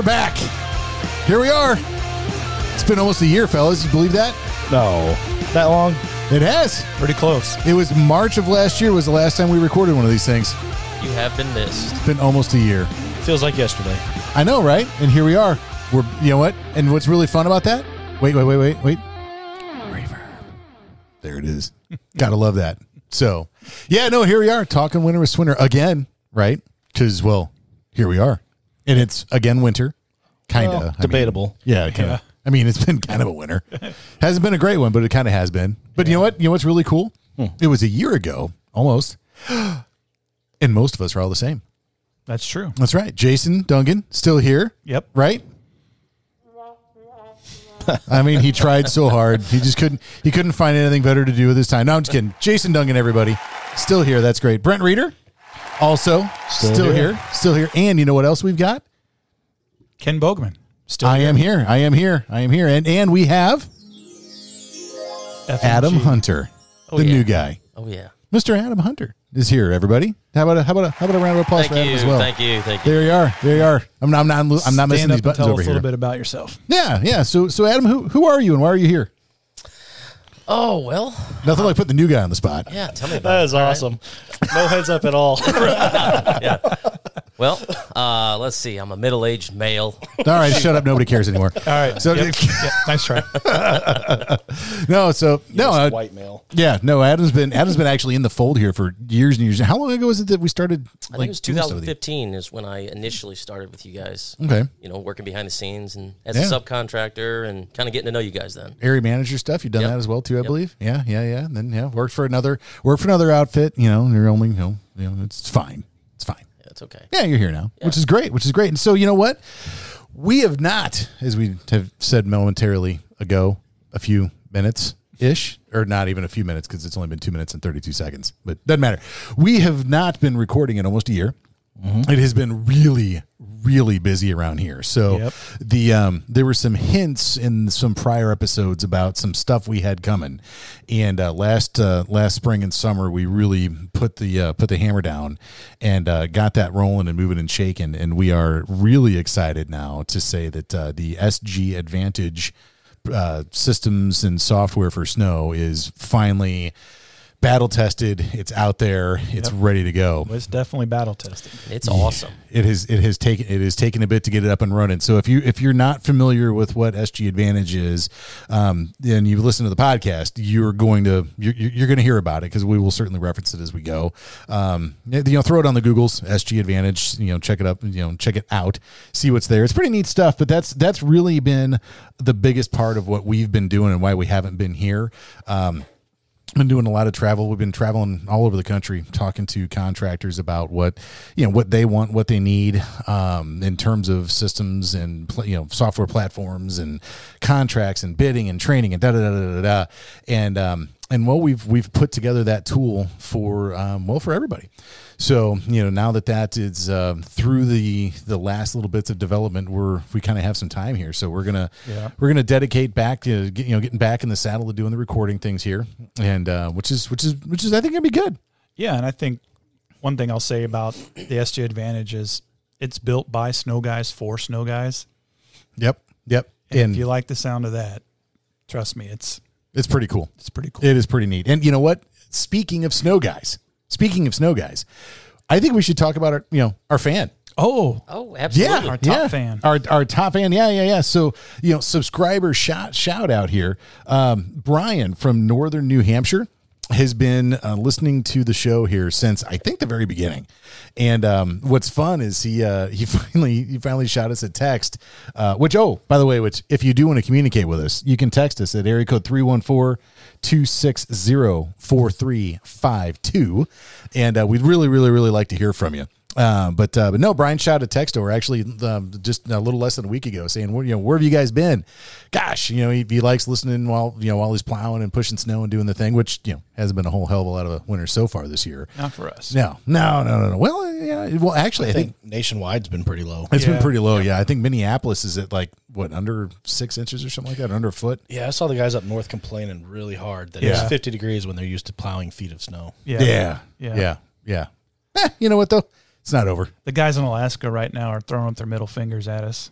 we're back. Here we are. It's been almost a year, fellas. You believe that? No. That long? It has. Pretty close. It was March of last year was the last time we recorded one of these things. You have been missed. It's been almost a year. Feels like yesterday. I know, right? And here we are. We're, you know what? And what's really fun about that? Wait. Reverb. There it is. Gotta love that. So, yeah, no, here we are talking winter with Swinner again, right? Because, well, here we are. And it's, again, winter. Kind of. Well, debatable. Kind of. I mean, it's been kind of a winter. Hasn't been a great one, but it kind of has been. But you know what? You know what's really cool? It was a year ago, almost. And most of us are all the same. That's true. That's right. Jason Dungan, still here. Yep. Right? I mean, he tried so hard. He just couldn't find anything better to do with his time. No, I'm just kidding. Jason Dungan, everybody. Still here. That's great. Brent Reeder, also still here. Still here. And you know what else we've got? Ken Bogman. Still I am here. And we have FMG. Adam Hunter, the new guy. Oh, yeah. Mr. Adam Hunter is here, everybody. How about a round of applause for Adam as well? Thank you. There you are. I'm not missing these buttons over here. Tell us a here. little bit about yourself. Yeah. So Adam, who are you and why are you here? Oh, well. Nothing like putting the new guy on the spot. Yeah, tell me about That it. is awesome. Right. No heads up at all. Yeah. Well, let's see. I'm a middle-aged male. All right, shut up. Nobody cares anymore. All right. So, nice try. White male. Yeah, no. Adam's been actually in the fold here for years and years. How long ago was it that we started? I think it was 2015 is when I initially started with you guys. Okay. You know, working behind the scenes and as a subcontractor and kind of getting to know you guys then. Area manager stuff. You've done that as well too, I believe. Yeah. And then worked for another outfit. You know, you're only it's fine. It's okay. Yeah, you're here now, which is great. And so, you know what? We have not, as we have said momentarily ago, a few minutes-ish, or not even a few minutes because it's only been 2 minutes and 32 seconds, but doesn't matter. We have not been recording in almost a year. Mm-hmm. It has been really, really busy around here. So there were some hints in some prior episodes about some stuff we had coming, and last spring and summer we really put the hammer down and got that rolling and moving and shaking. And we are really excited now to say that the SG Advantage systems and software for snow is finally battle tested. It's out there. It's ready to go. Well, it's definitely battle tested. It's awesome. It has taken a bit to get it up and running. So if you're not familiar with what SG Advantage is, and you listen to the podcast, you're going to hear about it because we will certainly reference it as we go. Throw it on the Googles, SG Advantage. Check it up. Check it out. See what's there. It's pretty neat stuff. But that's really been the biggest part of what we've been doing and why we haven't been here. Been doing a lot of travel. We've been traveling all over the country, talking to contractors about what they want, what they need in terms of systems and software platforms and contracts and bidding and training and and we've put together that tool for everybody. So now that is through the last little bits of development, we kind of have some time here. So we're gonna dedicate back to getting back in the saddle of doing the recording things here, and which is I think gonna be good. Yeah, and I think one thing I'll say about the SG Advantage is it's built by snow guys for snow guys. Yep. And if you like the sound of that, trust me, it's pretty cool. It's pretty cool. It is pretty neat. And you know what? Speaking of snow guys, I think we should talk about our fan. Oh, absolutely. Our top fan. Our top fan. Yeah. So, subscriber shout out here. Brian from Northern New Hampshire has been listening to the show here since I think the very beginning. And what's fun is he finally shot us a text, which by the way, if you do want to communicate with us, you can text us at area code 314-260-4352. And we'd really, really, really like to hear from you. But no, Brian shot a text over actually just a little less than a week ago saying, where have you guys been? Gosh, he likes listening while he's plowing and pushing snow and doing the thing, which, hasn't been a whole hell of a lot of a winter so far this year. Not for us. No. Well, yeah. Well, actually, I think nationwide's been pretty low. It's been pretty low. Yeah. I think Minneapolis is at under 6 inches or something like that, under a foot. Yeah. I saw the guys up north complaining really hard that it's 50 degrees when they're used to plowing feet of snow. Yeah. You know what though? It's not over. The guys in Alaska right now are throwing up their middle fingers at us.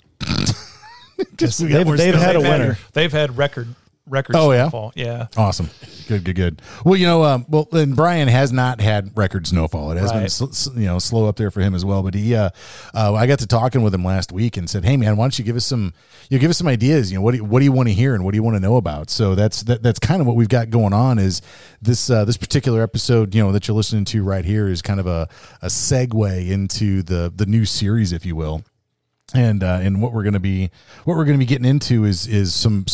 They've had a winter. They've had record Oh, yeah? snowfall. Yeah. Awesome. Good. Well, and Brian has not had record snowfall. It has been, slow up there for him as well. But I got to talking with him last week and said, "Hey, man, why don't you give us some ideas? What do you want to hear and what do you want to know about?" So that's kind of what we've got going on. Is this particular episode, that you're listening to right here, is kind of a segue into the new series, if you will. And what we're going to be getting into is some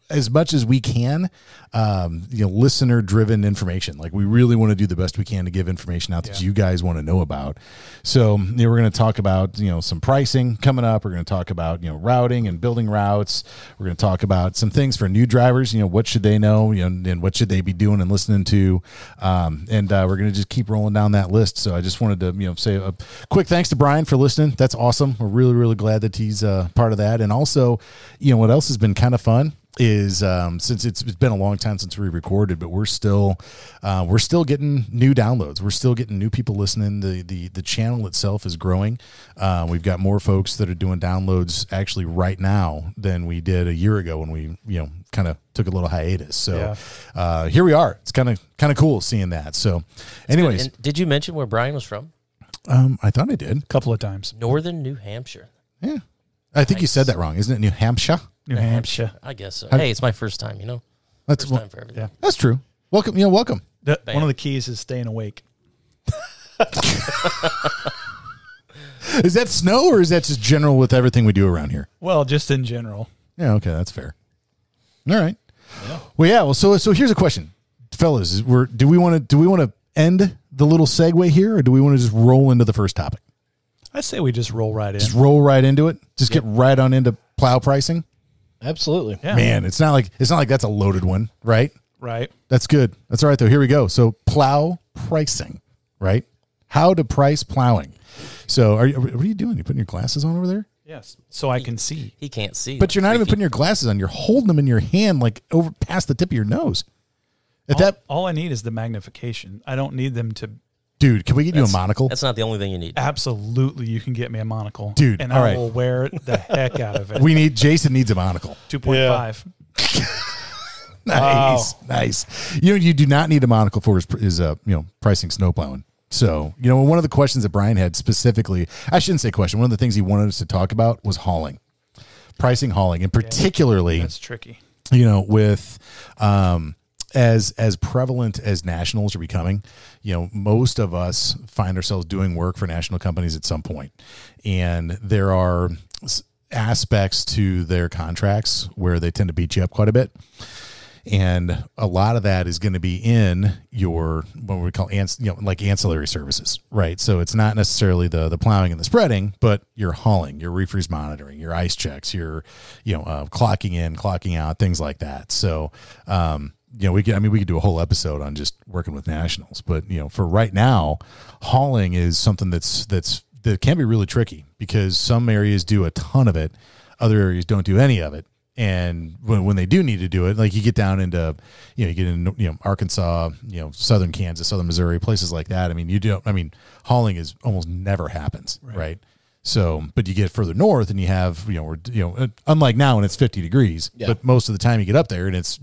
as much as we can, listener driven information. Like, we really want to do the best we can to give information out that you guys want to know about. So we're going to talk about, some pricing coming up. We're going to talk about, routing and building routes. We're going to talk about some things for new drivers, what should they know, and what should they be doing and listening to. And we're going to just keep rolling down that list. So I just wanted to, say a quick thanks to Brian for listening. That's awesome. We're really, really glad that he's part of that. And also, what else has been kind of fun is since it's been a long time since we recorded, but we're still getting new downloads. We're still getting new people listening. The channel itself is growing. We've got more folks that are doing downloads actually right now than we did a year ago when we kind of took a little hiatus. So here we are. It's kind of cool seeing that. So anyways, did you mention where Brian was from? I thought I did A couple of times. Northern New Hampshire. Yeah, I think you said that wrong. Isn't it New Hampshire? New Hampshire. I guess so. Hey, it's my first time, That's First time for everything. Yeah. That's true. Welcome. Welcome. One of the keys is staying awake. Is that snow or is that just general with everything we do around here? Well, just in general. Yeah. Okay. That's fair. All right. Yeah. Well, yeah. Well, so here's a question, fellas. Do we want to end the little segue here, or do we want to just roll into the first topic? I say we just roll right in. Just roll right into it. Just get right on into plow pricing. Absolutely. Yeah. Man, it's not like that's a loaded one, right? Right. That's good. That's all right though. Here we go. So plow pricing, right? How to price plowing. So what are you doing? You putting your glasses on over there? Yes. So I can see. He can't see. But you're not even putting your glasses on. You're holding them in your hand, like over past the tip of your nose. All I need is the magnification. I don't need them to. Dude, can we get you a monocle? That's not the only thing you need. Absolutely, you can get me a monocle, dude. and all I right. will wear the heck out of it. Jason needs a monocle. 2.5. Nice. You do not need a monocle for his pricing snow plowing. So, one of the questions that Brian had specifically, I shouldn't say question, one of the things he wanted us to talk about was hauling. Pricing hauling, and particularly that's tricky. With as prevalent as nationals are becoming, most of us find ourselves doing work for national companies at some point. And there are aspects to their contracts where they tend to beat you up quite a bit. And a lot of that is going to be in your, what we call, like ancillary services, right? So it's not necessarily the plowing and the spreading, but your hauling, your refreeze monitoring, your ice checks, your, clocking in, clocking out, things like that. So, we could do a whole episode on just working with nationals, but for right now, hauling is something that can be really tricky because some areas do a ton of it, other areas don't do any of it. And when they do need to do it, like you get down into, Arkansas, southern Kansas, southern Missouri, places like that. Hauling is almost never happens, right? So, but you get further north and you have, unlike now when it's 50 degrees, but most of the time you get up there and it's,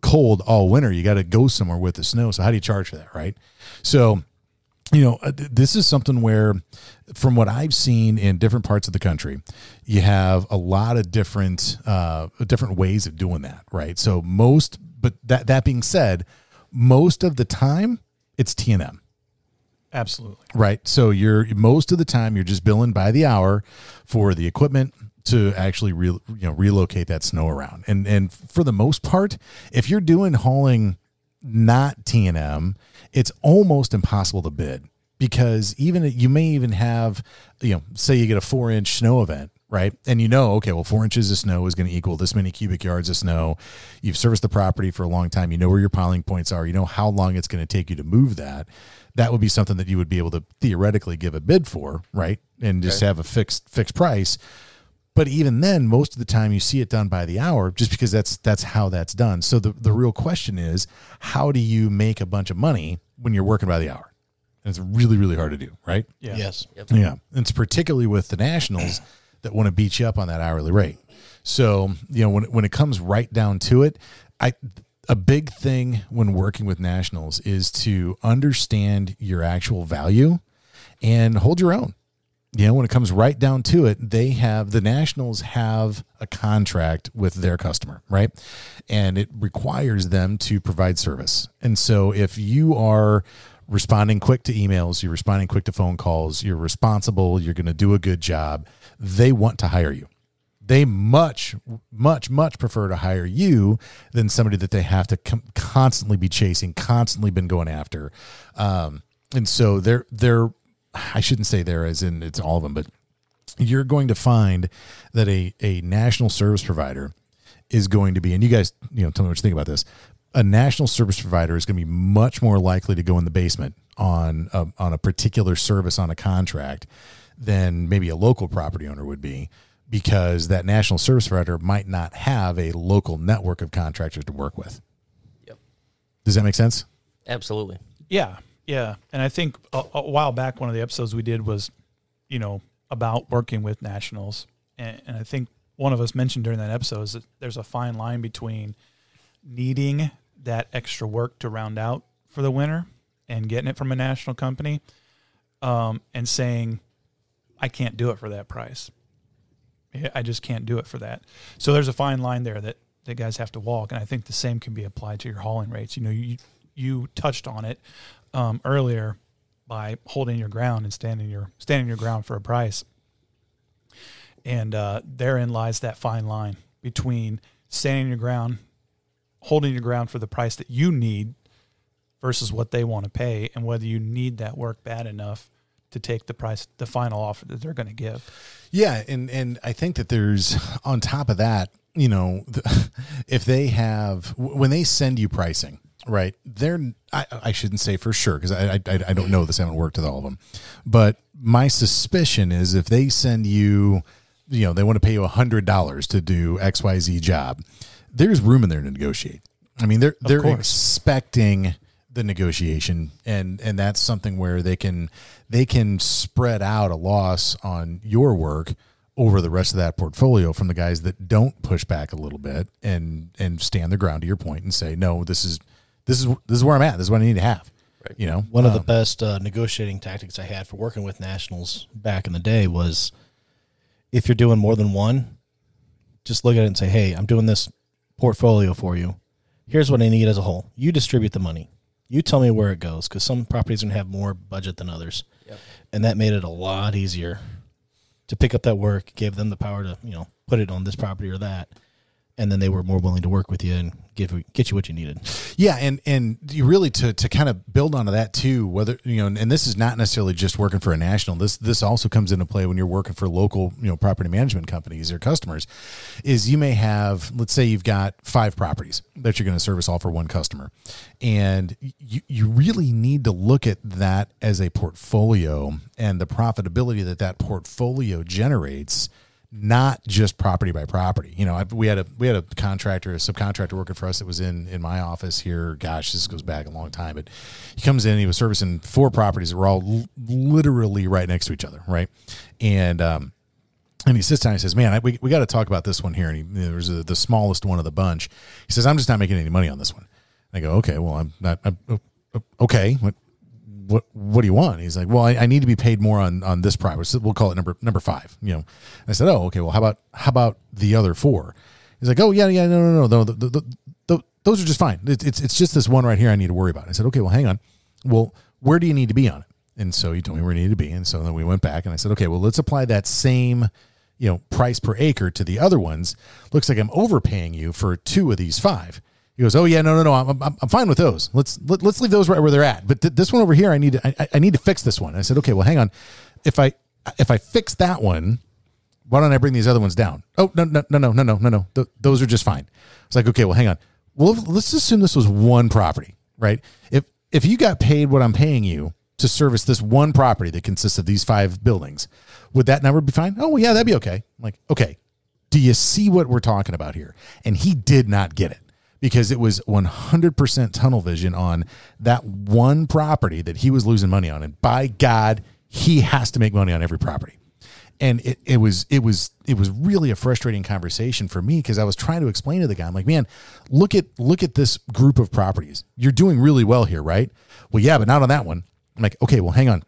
cold all winter. You got to go somewhere with the snow. So how do you charge for that, right? So, this is something where, from what I've seen in different parts of the country, you have a lot of different ways of doing that, right? So but that being said, most of the time it's T&M. Absolutely. Right. So most of the time you're just billing by the hour for the equipment to actually relocate that snow around. And for the most part, if you're doing hauling not T&M, it's almost impossible to bid because you may even have, say you get a 4-inch snow event, right? And okay, well, 4 inches of snow is going to equal this many cubic yards of snow. You've serviced the property for a long time. You know where your piling points are. You know how long it's going to take you to move that. That would be something that you would be able to theoretically give a bid for, right? And just have a fixed price. But even then, most of the time you see it done by the hour just because that's how that's done. So the real question is, how do you make a bunch of money when you're working by the hour? And it's really, really hard to do, right? Yeah. Yes. Yep. Yeah. And it's particularly with the nationals, that want to beat you up on that hourly rate. So, when it comes right down to it, a big thing when working with nationals is to understand your actual value and hold your own. When it comes right down to it, the nationals have a contract with their customer, right? And it requires them to provide service. And so if you are responding quick to emails, you're responding quick to phone calls, you're responsible, you're going to do a good job, they want to hire you. They much, much, much prefer to hire you than somebody that they have to constantly be chasing, constantly been going after. And so they're, I shouldn't say there as in it's all of them, but you're going to find that a national service provider is going to be, and you guys, tell me what you think about this. A national service provider is going to be much more likely to go in the basement on a particular service on a contract than maybe a local property owner would be, because that national service provider might not have a local network of contractors to work with. Yep. Does that make sense? Absolutely. Yeah. Yeah. And I think a while back, one of the episodes we did was, about working with nationals. And I think one of us mentioned during that episode is that there's a fine line between needing that extra work to round out for the winter and getting it from a national company, and saying, I can't do it for that price. I just can't do it for that. So there's a fine line there that guys have to walk. And I think the same can be applied to your hauling rates. You touched on it earlier by holding your ground and standing your ground for a price. And therein lies that fine line between standing your ground, holding your ground for the price that you need versus what they want to pay, and whether you need that work bad enough to take the final offer that they're going to give. Yeah. And I think that there's, on top of that, if they have, when they send you pricing, right, I shouldn't say for sure, because I don't know this, I haven't worked with all of them, but my suspicion is if they send you, they want to pay you $100 to do XYZ job, there's room in there to negotiate. I mean, they're expecting the negotiation, and that's something where they can spread out a loss on your work over the rest of that portfolio from the guys that don't push back a little bit and stand their ground, to your point, and say, no, this is where I'm at. This is what I need to have. Right. One of the best negotiating tactics I had for working with nationals back in the day was, if you're doing more than one, just look at it and say, hey, I'm doing this portfolio for you. Here's what I need as a whole. You distribute the money. You tell me where it goes, because some properties are going to have more budget than others. Yep. And that made it a lot easier to pick up that work, gave them the power to, put it on this property or that. And then they were more willing to work with you and get you what you needed. Yeah, and you really to kind of build onto that too, whether and this is not necessarily just working for a national. This also comes into play when you're working for local, property management companies or customers. Is you may have, let's say you've got 5 properties that you're going to service all for one customer, and you really need to look at that as a portfolio and the profitability that portfolio generates. Not just property by property. We had a contractor, a subcontractor working for us that was in my office here. Gosh, this goes back a long time, but he comes in, he was servicing 4 properties that were all literally right next to each other. Right. And he sits down and he says, man, we got to talk about this one here. And there was the smallest one of the bunch. He says, I'm just not making any money on this one. And I go, okay, well, I'm not, okay. What do you want? He's like, well, I need to be paid more on this property. So we'll call it number 5. I said, oh, okay. Well, how about the other 4? He's like, oh yeah, no. Those are just fine. It's just this one right here I need to worry about. I said, okay, well, hang on. Well, where do you need to be on it? And so he told me where he needed to be. And so then we went back and I said, okay, well, let's apply that same, price per acre to the other ones. Looks like I'm overpaying you for 2 of these 5. He goes, oh yeah, no, I'm fine with those. Let's leave those right where they're at. But this one over here, I need to fix this one. And I said, okay, well, hang on. If I fix that one, why don't I bring these other ones down? Oh, no. Those are just fine. It's like, okay, well, hang on. Well, let's assume this was one property, right? If you got paid what I'm paying you to service this one property that consists of these 5 buildings, would that number be fine? Oh, well, yeah, that'd be okay. I'm like, okay, do you see what we're talking about here? And he did not get it. Because it was 100% tunnel vision on that one property that he was losing money on. And by God, he has to make money on every property. And it was really a frustrating conversation for me because I was trying to explain to the guy, I'm like, man, look at this group of properties. You're doing really well here, right? Well, yeah, but not on that one. I'm like, okay, well, hang on.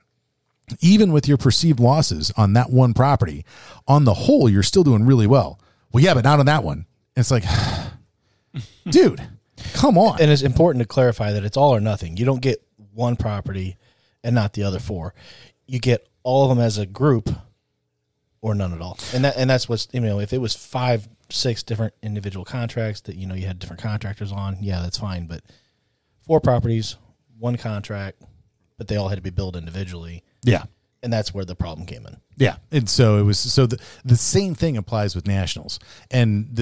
Even with your perceived losses on that one property, on the whole, you're still doing really well. Well, yeah, but not on that one. And it's like, dude, come on. And it's important to clarify that it's all or nothing. You don't get one property and not the other 4. You get all of them as a group or none at all. And that's what's, if it was 5, 6 different individual contracts that, you had different contractors on, yeah, that's fine. But 4 properties, 1 contract, but they all had to be billed individually. Yeah. And that's where the problem came in. Yeah. And so it was, the same thing applies with nationals. And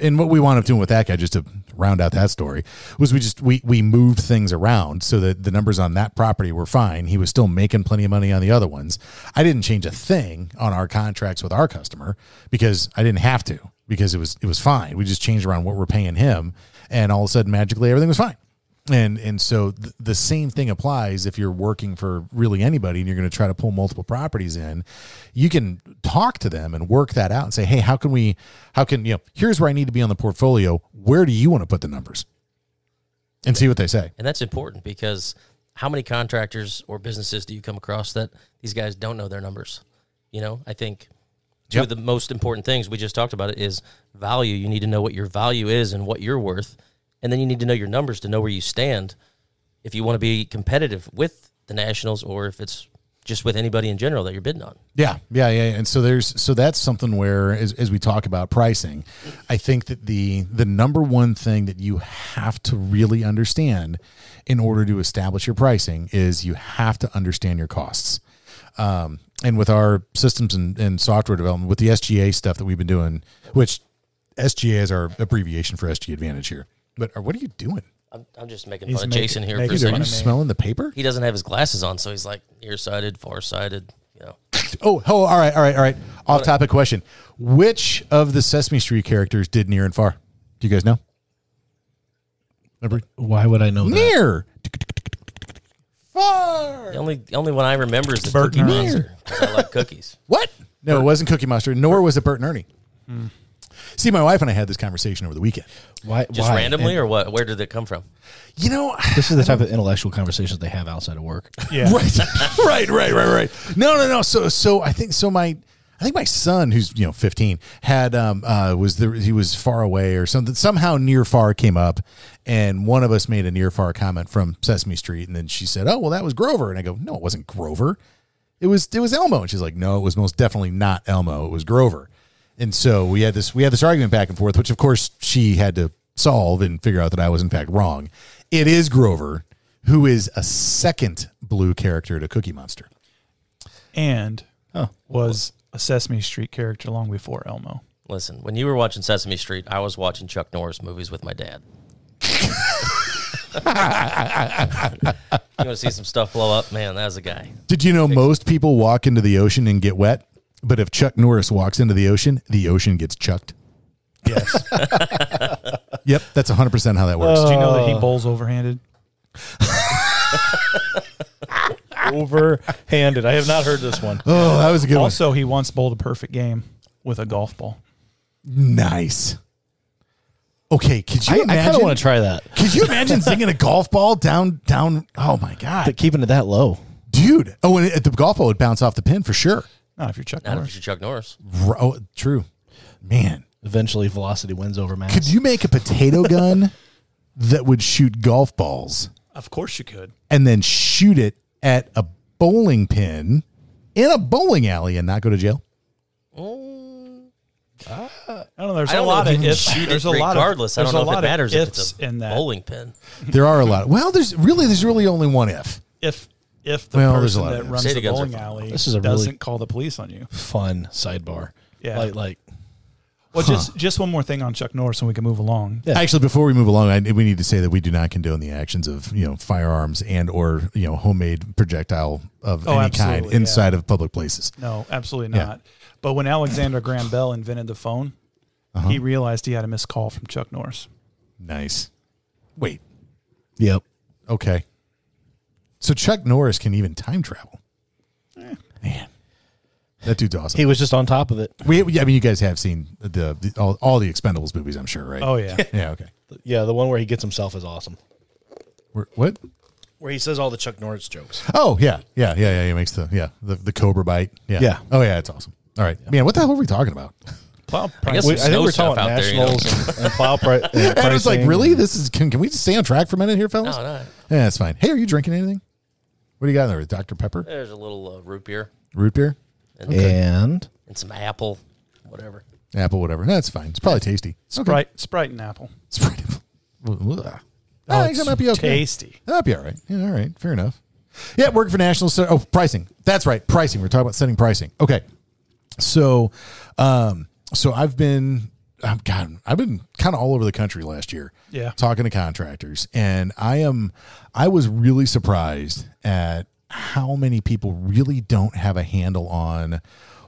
and what we wound up doing with that guy, just to round out that story, was we moved things around so that the numbers on that property were fine. He was still making plenty of money on the other ones. I didn't change a thing on our contracts with our customer because I didn't have to, because it was fine. We just changed around what we're paying him, and all of a sudden magically everything was fine. And so the same thing applies if you're working for really anybody and you're going to try to pull multiple properties in. You can talk to them and work that out and say, hey, how can here's where I need to be on the portfolio. Where do you want to put the numbers? And see what they say. And that's important because how many contractors or businesses do you come across that these guys don't know their numbers? I think two of the most important things we just talked about it is value. You need to know what your value is and what you're worth. And then you need to know your numbers to know where you stand if you want to be competitive with the nationals or if it's just with anybody in general that you're bidding on. Yeah. And so that's something where, as we talk about pricing, I think that the number one thing that you have to really understand in order to establish your pricing is you have to understand your costs. And with our systems and software development, with the SGA stuff that we've been doing, which SGA is our abbreviation for SG Advantage here. But what are you doing? I'm just making fun of Jason here for a Are second. you smelling the paper? He doesn't have his glasses on, so he's like nearsighted, farsighted, Oh, all right. Off-topic question. Which of the Sesame Street characters did near and far? Do you guys know? Why would I know that? Near. Far. The only one I remember is the Bert Cookie and Ernie. Monster. 'Cause I like cookies. What? No, it wasn't Cookie Monster, nor was it Bert and Ernie. See, my wife and I had this conversation over the weekend. Why? Randomly, or what? Where did it come from? This is the type of intellectual conversations they have outside of work. Yeah. Right. No. So I think my son, who's 15, had he was far away or something. Somehow near far came up, and one of us made a near far comment from Sesame Street, and then she said, "Oh, well, that was Grover," and I go, "No, it wasn't Grover. It was Elmo." And she's like, "No, it was most definitely not Elmo. It was Grover." And so we had this argument back and forth, which of course she had to solve and figure out that I was in fact wrong. It is Grover, who is a second blue character to Cookie Monster. And was a Sesame Street character long before Elmo. Listen, when you were watching Sesame Street, I was watching Chuck Norris movies with my dad. You want to see some stuff blow up? Man, that was a guy. Did you know most people walk into the ocean and get wet? But if Chuck Norris walks into the ocean gets chucked. Yes. Yep, that's 100% how that works. Did you know that he bowls overhanded? Overhanded. I have not heard this one. Oh, that was a good one. Also, he once bowled a perfect game with a golf ball. Nice. Okay, could you I imagine? kind of want to try that. Could you imagine zinging a golf ball down? Oh my god, But keeping it that low. dude! Oh, and the golf ball would bounce off the pin for sure. Not if you're Chuck Not Norris. if you're Chuck Norris. Oh, true, man. Eventually, velocity wins over mass. Could you make a potato gun that would shoot golf balls Of course you could. and then shoot it at a bowling pin in a bowling alley and not go to jail? I don't know. There's I a don't lot know if of you can ifs. shoot There's it a lot regardless. of, I don't there's know a if lot it matters of if it's ifs a in that. bowling pin. There are a lot. Well, there's really only one if. If the Well, there's a person lot of that ifs. runs Safety the guns are bowling fine. alley This is a doesn't really- call the police on you. Fun sidebar. Yeah. Like Well, just one more thing on Chuck Norris, and we can move along. Yeah. Actually, before we move along, we need to say that we do not condone the actions of firearms and or homemade projectile of any kind absolutely, inside of public places. No, absolutely Yeah. not. But when Alexander Graham Bell invented the phone, he realized he had a missed call from Chuck Norris. Nice. Wait. Yep. Okay. So Chuck Norris can even time travel. Man. That dude's awesome. He was just on top of it. I mean, you guys have seen all the Expendables movies, I'm sure, right? Oh yeah. Yeah. Okay. Yeah, the one where he gets himself is awesome. What? Where he says all the Chuck Norris jokes. Oh yeah. He makes the cobra bite. Yeah. Yeah. Oh yeah, it's awesome. All right, man. What the hell are we talking about? Plow I guess price. some I think snow we're stuff talking out there, you know. nationals and plow price. And I was like, really? This is can we just stay on track for a minute here, fellas? No. Yeah, that's fine. Hey, are you drinking anything? What do you got there? Dr. Pepper? There's a little root beer Root beer? And and some apple, whatever. Apple, whatever. No, that's fine. It's probably tasty. Sprite and apple. Sprite. I think that might be okay. Tasty. That'll be all right. Yeah, all right. Fair enough. Yeah, working for national. Oh, pricing. That's right. Pricing. We're talking about setting pricing. Okay. So I've been kind of all over the country last year. Yeah. Talking to contractors, and I was really surprised at how many people really don't have a handle on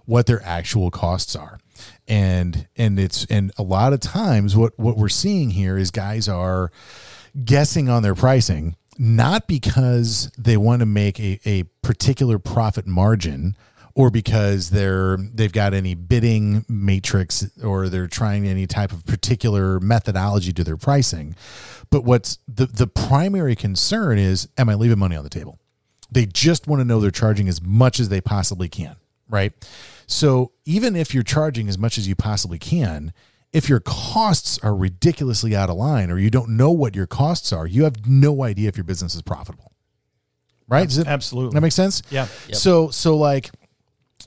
what their actual costs are. And a lot of times what we're seeing here is guys are guessing on their pricing, not because they want to make a particular profit margin or because they've got any bidding matrix or they're trying any type of particular methodology to their pricing. But what's the primary concern is, am I leaving money on the table? They just want to know they're charging as much as they possibly can, right? So even if you're charging as much as you possibly can, if your costs are ridiculously out of line or you don't know what your costs are, you have no idea if your business is profitable, right? Absolutely. That makes sense? Yeah. Yep. So like,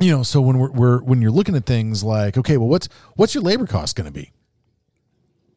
you know, so when you're looking at things like, okay, well, what's your labor cost going to be?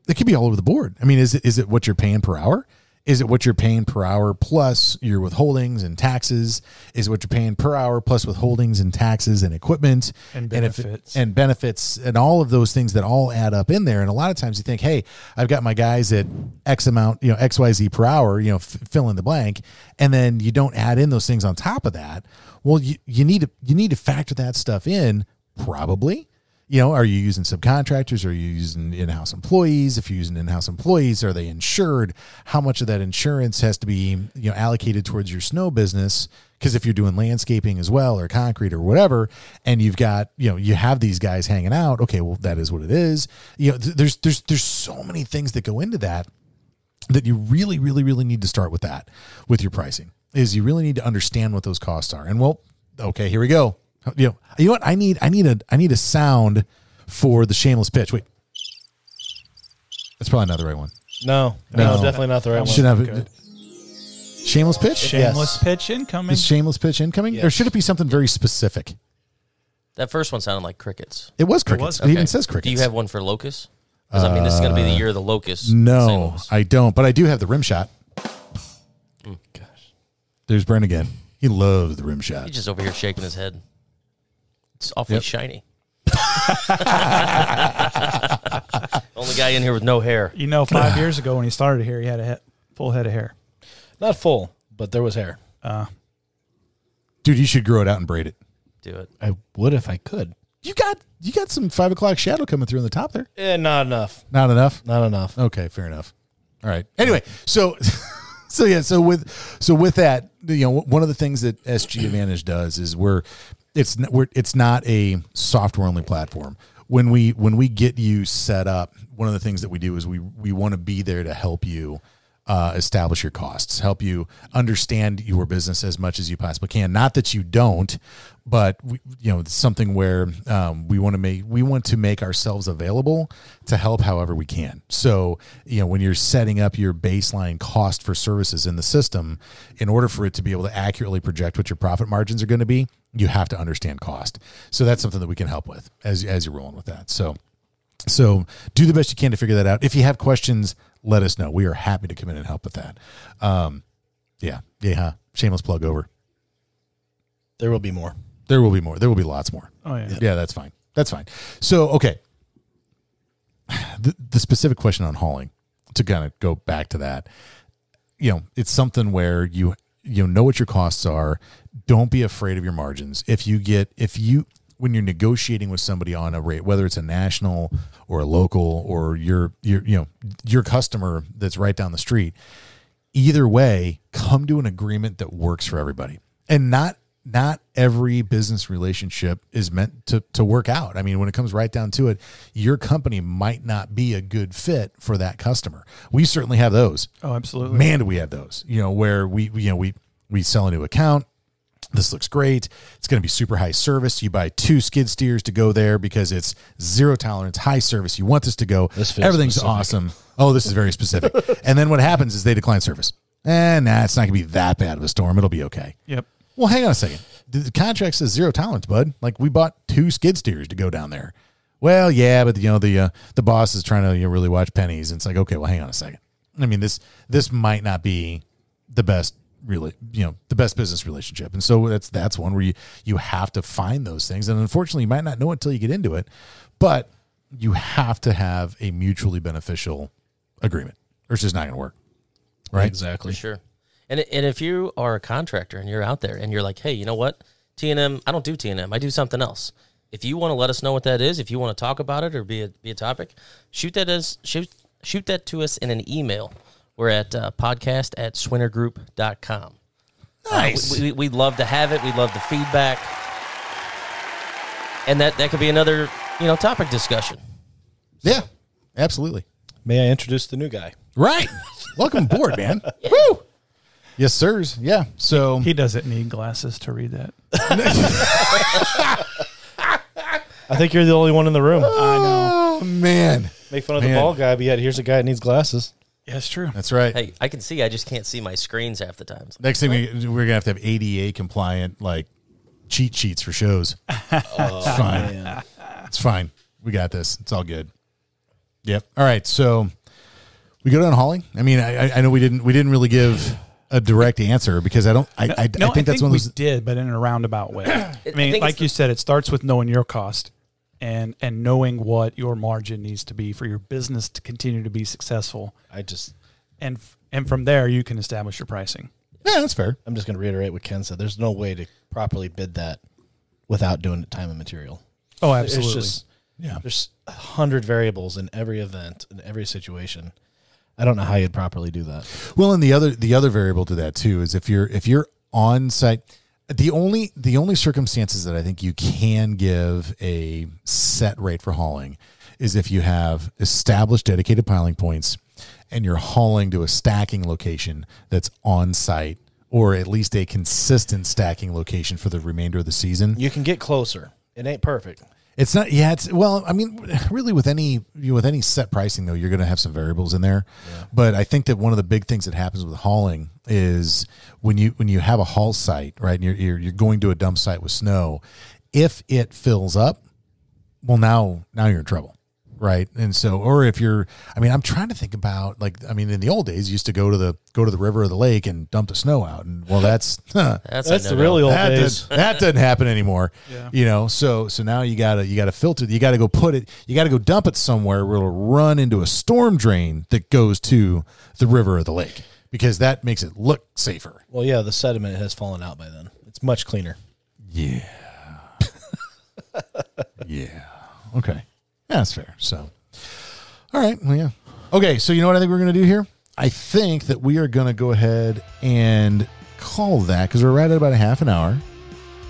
It could be all over the board. I mean, is it what you're paying per hour? Is it what you're paying per hour plus your withholdings and taxes? Is it what you're paying per hour plus withholdings and taxes and equipment And benefits. and benefits and all of those things that all add up in there? And a lot of times you think, hey, I've got my guys at X amount, XYZ per hour, fill in the blank, and then you don't add in those things on top of that. Well, you need to factor that stuff in probably. Are you using subcontractors? Are you using in-house employees? If you're using in-house employees, are they insured? How much of that insurance has to be, allocated towards your snow business? Because if you're doing landscaping as well or concrete or whatever, and you've got, you have these guys hanging out, okay, well, that is what it is. There's so many things that go into that you really, really, really need to start with that with your pricing is you really need to understand what those costs are. And well, okay, here we go. You know what? I need a sound for the shameless pitch. Wait, that's probably not the right one. no, definitely not the right one. Should have a shameless pitch. Shameless pitch incoming. Is shameless pitch incoming, or should it be something very specific? That first one sounded like crickets. It was crickets. It even says crickets. Do you have one for locusts? Because this is going to be the year of the locust. No, singles. I don't. But I do have the rim shot. Gosh. There's Brent again. He loves the rim shot. He's just over here shaking his head. It's awfully shiny. Only guy in here with no hair. 5 years ago when he started here, he had a full head of hair. Not full, but there was hair. Dude, you should grow it out and braid it. Do it. I would if I could. You got some 5 o'clock shadow coming through on the top there. Not enough. Not enough? Not enough. Okay, fair enough. All right. Anyway, so with that, one of the things that SG Advantage does is it's not a software only platform. When we get you set up, one of the things that we do is we want to be there to help you establish your costs, help you understand your business as much as you possibly can. Not that you don't, but it's something where we want to make ourselves available to help however we can. So, when you're setting up your baseline cost for services in the system, in order for it to be able to accurately project what your profit margins are going to be, you have to understand cost. So that's something that we can help with as you're rolling with that. So do the best you can to figure that out. If you have questions, let us know. We are happy to come in and help with that. Shameless plug over. There will be more. There will be more. There will be lots more. Oh, yeah. Yeah, that's fine. That's fine. So, okay. The specific question on hauling, to kind of go back to that, it's something where you know what your costs are. Don't be afraid of your margins. When you're negotiating with somebody on a rate, whether it's a national or a local or your customer that's right down the street, either way, come to an agreement that works for everybody. And not not every business relationship is meant to work out. I mean, when it comes right down to it, your company might not be a good fit for that customer. We certainly have those. Oh, absolutely. Man, do we have those, where we sell a new account. This looks great. It's going to be super high service. You buy 2 skid steers to go there because it's 0 tolerance, high service. You want this to go. Everything's specific. Awesome. Oh, this is very specific. And then what happens is they decline service. It's not going to be that bad of a storm. It'll be okay. Yep. Well, hang on a second. The contract says 0 tolerance, bud. Like, we bought 2 skid steers to go down there. Well, yeah, but the boss is trying to really watch pennies. And it's like, okay, well, hang on a second. I mean, this might not be the best, really, the best business relationship. And so that's one where you have to find those things. And unfortunately, you might not know it until you get into it, but you have to have a mutually beneficial agreement, or it's just not going to work. Right? Exactly. For sure. And if you are a contractor and you're out there and you're like, hey, you know what? T&M, I don't do T&M. I do something else. If you want to let us know what that is, if you want to talk about it or be a topic, shoot that to us in an email. We're at podcast@swinnergroup.com. Nice. We'd love to have it. We'd love the feedback. And that could be another, topic discussion. Yeah, absolutely. May I introduce the new guy? Right. Welcome aboard, man. Woo. Yes, sirs. Yeah. So He doesn't need glasses to read that. I think you're the only one in the room. I know. oh, man. Make fun of the bald guy, but yet here's a guy that needs glasses. Yeah, it's true. That's right. Hey, I can see. I just can't see my screens half the time. Next thing we're gonna have to have ADA compliant cheat sheets for shows. It's fine. Man. It's fine. We got this. It's all good. Yep. All right. So we go down hauling. I mean, I know we didn't really give a direct answer because I think that's one of those. We did, but in a roundabout way. I think mean, it's like you said, it starts with knowing your cost and knowing what your margin needs to be for your business to continue to be successful. And from there you can establish your pricing. Yeah, that's fair. I'm just going to reiterate what Ken said. There's no way to properly bid that without doing it time and material. Oh, absolutely. It's just, there's 100 variables in every event, in every situation. I don't know how you'd properly do that. Well, and the other variable to that too is if you're on site, the only circumstances that I think you can give a set rate for hauling is if you have established dedicated piling points and you're hauling to a stacking location that's on site, or at least a consistent stacking location for the remainder of the season. You can get closer. It ain't perfect. It's not. Yeah. Well, I mean, really, with any set pricing though, you're going to have some variables in there. Yeah. But I think that one of the big things that happens with hauling is when you have a haul site, right, and you're going to a dump site with snow, if it fills up, well, now you're in trouble. Right. And so, or if I'm trying to think about in the old days, you used to go to the river or the lake and dump the snow out. And well, that's the really old days. That doesn't happen anymore. Yeah. So now you gotta filter, you gotta go dump it somewhere where it'll run into a storm drain that goes to the river or the lake, because that makes it look safer. Well, yeah, the sediment has fallen out by then. It's much cleaner. Yeah. Yeah. Okay. Yeah, that's fair. So, all right. Well, yeah. Okay. So, you know what I think we're going to do here? I think that we are going to go ahead and call that, because we're right at about a half an hour.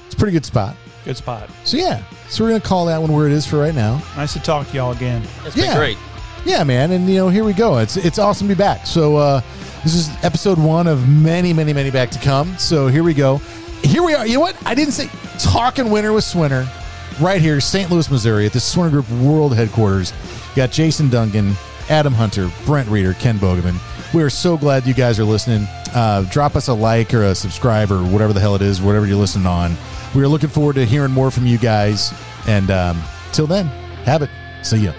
It's a pretty good spot. Good spot. So, yeah. So, we're going to call that one where it is for right now. Nice to talk to y'all again. It's been great. Yeah, man. And, here we go. It's awesome to be back. So, this is episode 1 of many, many, many back to come. So, here we go. Here we are. You know what? I didn't say talking winter with Swinner. Right here, St. Louis, Missouri, at the Swinner Group World Headquarters. Got Jason Duncan, Adam Hunter, Brent Reeder, Ken Bogeman. We are so glad you guys are listening. Drop us a like or a subscribe or whatever the hell it is, whatever you're listening on. We are looking forward to hearing more from you guys. And till then, have it. See ya.